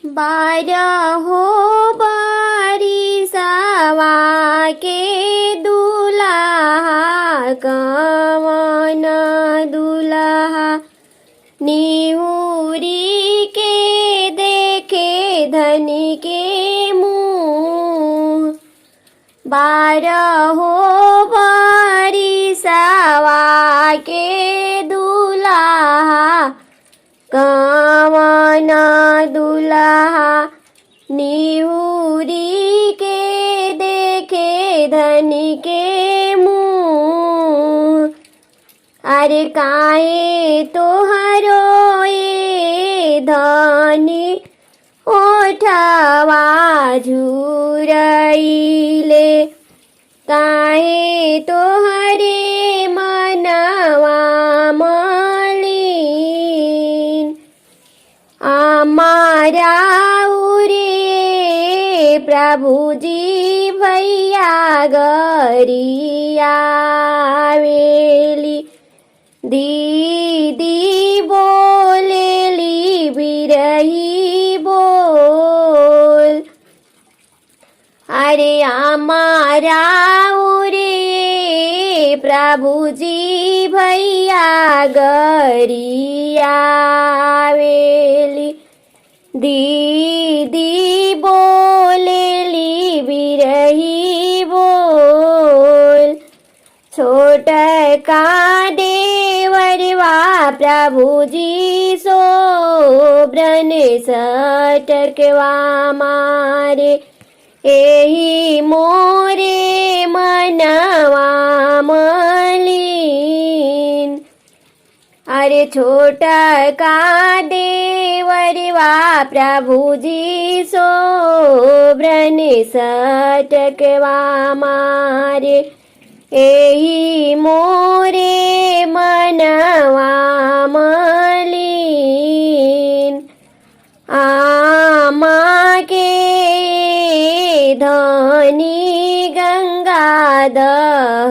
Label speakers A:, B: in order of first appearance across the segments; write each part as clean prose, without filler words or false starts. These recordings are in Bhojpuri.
A: बारहो बरिसवा के दुल्हा कवन दुल्हा निहुरी के देखे धनी के मुँह। बारहो बरिसवा के दुल्हा कवन दुल्हा निहुरी के देखे धनी के मुँह। अरे काहे तोहरो ये धनी ओठवा झुरइले, काहे तोहरे मनवा मलिन। हमारा उरे प्रभुजी भैया गरियावेली, दीदी बोलेली बिरही बोल। अरे हमारा उरे प्रभुजी भैया गरियावेली, दीदी बोलेली बिरही बोल। छोटका देवरवा प्रभुजी सोब्रन सटकवा मारे, एही मोरे मनवा मलिन। अरे छोटका देवरवा प्रभुजी सोब्रन सटकवा मारे, एही मोरे मनवा मलिन। आमा के धनी गंगा दहवाई,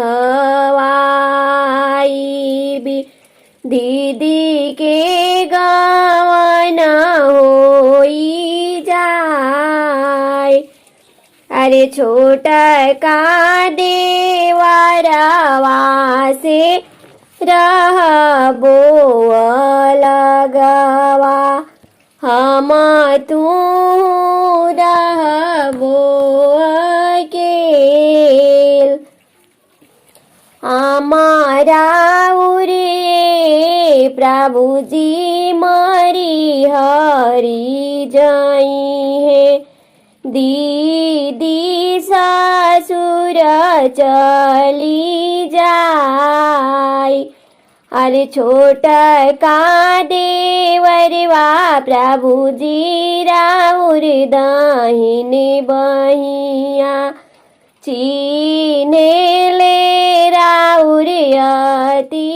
A: दीदी के गवन होई जाय। अरे छोटका देवरवा से रहबो लगवा, हम तू रहबो अकेल। हमारा उरे प्रभुजी मरी हरी जाई है, दीदी ससुर चली जाय। अरे छोटका देवरवा प्रभुजी राउर दाहिने बहिया, चीने ले राउर अति